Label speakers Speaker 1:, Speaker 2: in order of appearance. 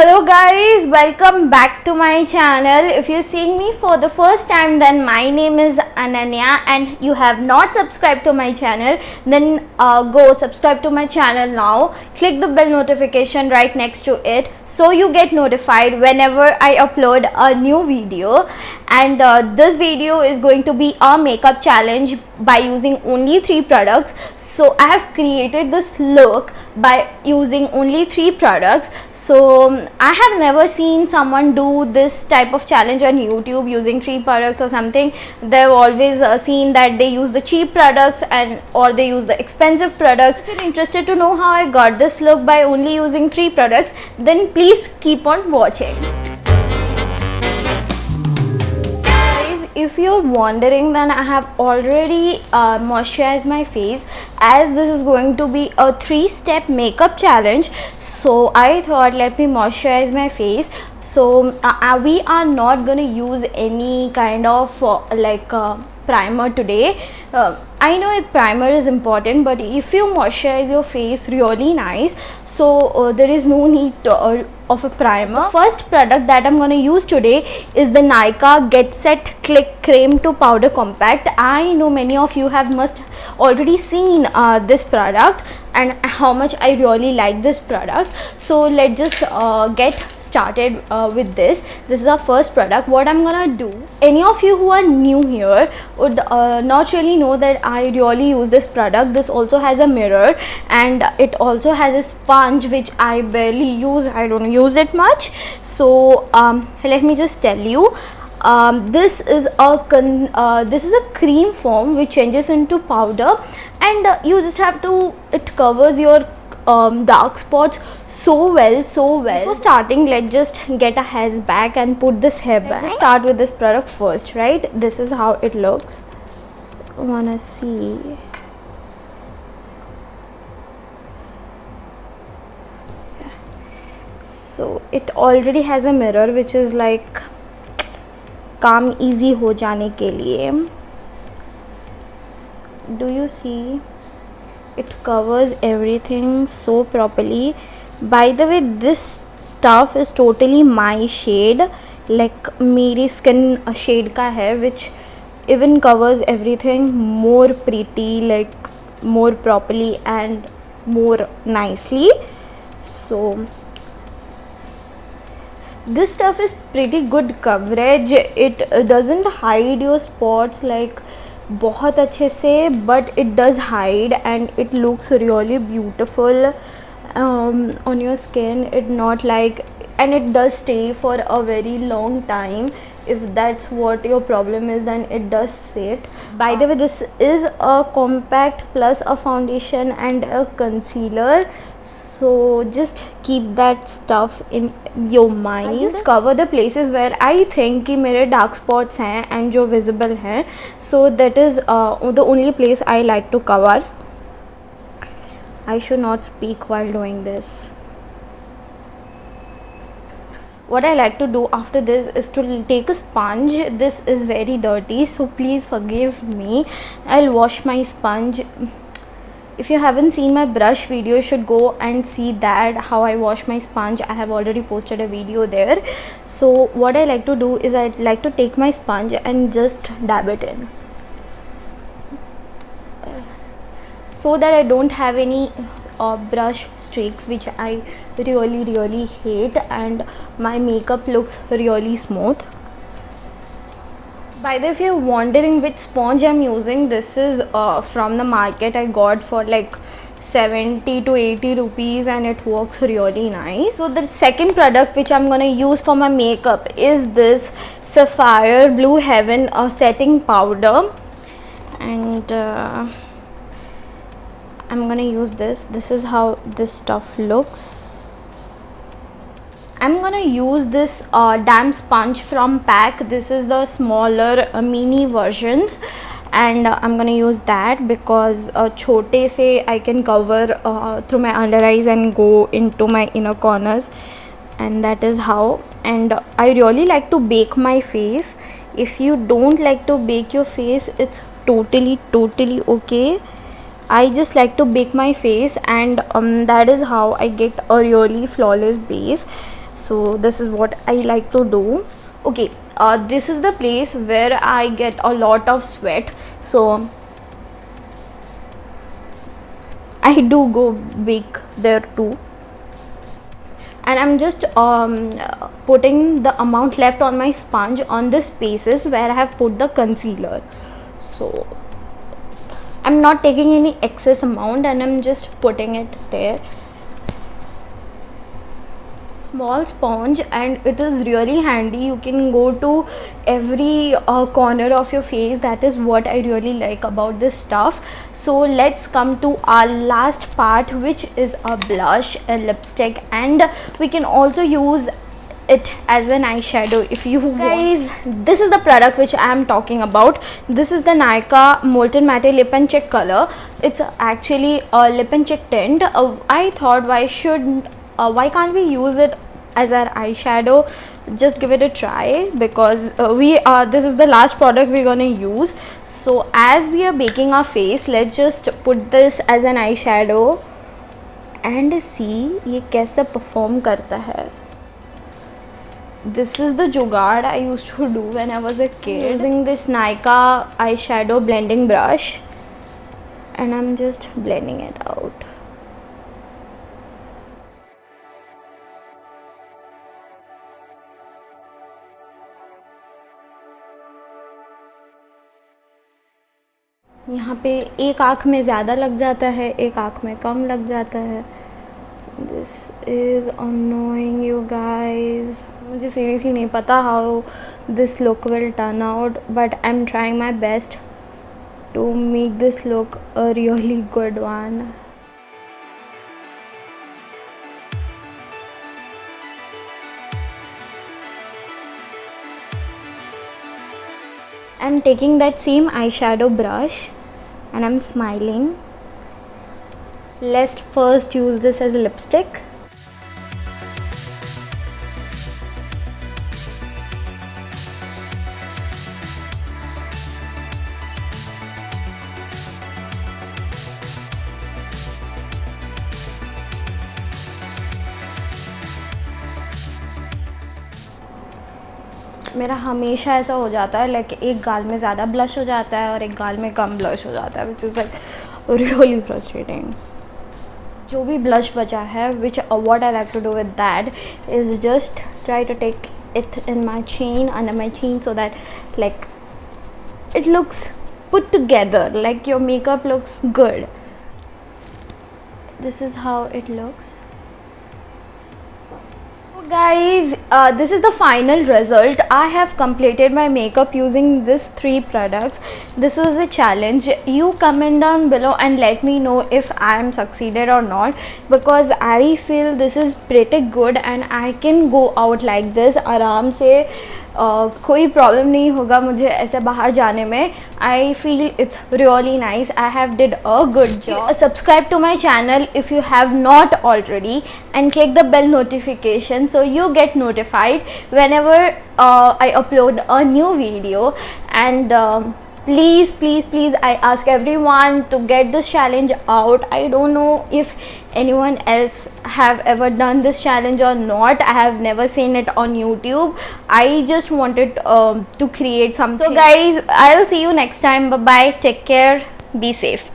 Speaker 1: Hello guys, welcome back to my channel. If you're seeing me for the first time, then my name is Ananya and you have not subscribed to my channel, then go subscribe to my channel now. Click the bell notification right next to it so you get notified whenever I upload a new video. And this video is going to be a makeup challenge by using only 3 products. So I have created this look by using only 3 products. So I have never seen someone do this type of challenge on YouTube using 3 products or something. They've always seen that they use the cheap products or they use the expensive products. If you're interested to know how I got this look by only using 3 products, then please keep on watching. If you're wondering, then I have already moisturized my face, as this is going to be a 3-step makeup challenge. So I thought, let me moisturize my face. So we are not going to use any kind of primer today. I know primer is important, but if you moisturize your face really nice, so there is no need of a primer. The first product that I'm going to use today is the Nykaa Get Set Click Creme to Powder Compact. I know many of you must already seen this product and how much I really like this product. So let's just get started with this. This is our first product. What I'm gonna do, any of you who are new here would not really know that I really use this product. This also has a mirror and it also has a sponge, which I barely use. I don't use it much. So let me just tell you, this is a cream form which changes into powder, and you just have to, it covers your dark spots so well. For starting, let's just get our hairs back and put this hair back. Let's start with this product first, right? This is how it looks. Wanna see? So it already has a mirror, which is like काम easy हो जाने के लिए. Do you see? It covers everything so properly. By the way, this stuff is totally my shade, like मेरी skin shade का है, which even covers everything more pretty, like more properly and more nicely. So this stuff is pretty good coverage. It doesn't hide your spots like बहुत अच्छे से, but it does hide and it looks really beautiful on your skin. It not like, and it does stay for a very long time. If that's what your problem is, then it does sit. By the way, this is a compact plus a foundation and a concealer, so just keep that stuff in your mind. I just cover the places where I think कि मेरे dark spots हैं and जो visible हैं, so that is the only place I like to cover. I should not speak while doing this. What I like to do after this is to take a sponge. This is very dirty, so please forgive me. I'll wash my sponge. If you haven't seen my brush video, you should go and see that, how I wash my sponge. I have already posted a video there. So what I like to do is I like to take my sponge and just dab it in, so that I don't have any brush streaks, which I really hate, and my makeup looks really smooth. By the way, if you're wondering which sponge I'm using, this is from the market. I got for like 70 to 80 rupees and it works really nice. So the second product which I'm gonna use for my makeup is this Sapphire Blue Heaven setting powder, and I'm gonna use this. This is how this stuff looks. I'm gonna use this damp sponge from PAC. This is the smaller mini versions, and I'm gonna use that because छोटे से I can cover through my under eyes and go into my inner corners, and that is how. And I really like to bake my face. If you don't like to bake your face, it's totally okay. I just like to bake my face, and that is how I get a really flawless base. So this is what I like to do. Okay, this is the place where I get a lot of sweat, so I do go big there too. And I'm just putting the amount left on my sponge on the spaces where I have put the concealer. So I'm not taking any excess amount and I'm just putting it there. Small sponge, and it is really handy. You can go to every corner of your face. That is what I really like about this stuff. So let's come to our last part, which is a blush, a lipstick, and we can also use it as an eyeshadow if you guys want. This is the product which I am talking about. This is the Nykaa Molten Matte Lip and Cheek color. It's actually a lip and cheek tint. I thought why can't we use it as our eyeshadow? Just give it a try, because this is the last product we're gonna use. So as we are baking our face, let's just put this as an eyeshadow and see ये कैसे perform करता है. This is the jugaad I used to do when I was a kid, using this Nykaa eyeshadow blending brush, and I'm just blending it out. यहाँ पे एक आँख में ज़्यादा लग जाता है, एक आँख में कम लग जाता है. This is annoying you guys. मुझे seriously नहीं पता how this look will turn out, but I'm trying my best to make this look a really good one. I'm taking that same eyeshadow brush and I'm smiling. Let's first use this as a lipstick. मेरा हमेशा ऐसा हो जाता है, like एक गाल में ज़्यादा ब्लश हो जाता है और एक गाल में कम ब्लश हो जाता है, which is like really frustrating. जो भी ब्लश बचा है, which what I like to do with that is just try to take it in my chin, under my chin, so that like it looks put together, like your makeup looks good. This is how it looks. So guys, this is the final result. I have completed my makeup using these 3 products. This was a challenge. You comment down below and let me know if I am succeeded or not, because I feel this is pretty good and I can go out like this आराम से. कोई problem नहीं होगा मुझे ऐसे बाहर जाने में. I feel it's really nice. I have did a good job. Subscribe to my channel if you have not already, and click the bell notification so you get notified whenever I upload a new video. And please, I ask everyone to get this challenge out. I don't know if anyone else have ever done this challenge or not. I have never seen it on YouTube. I just wanted to create something. So guys, I'll see you next time. Bye bye, take care, be safe.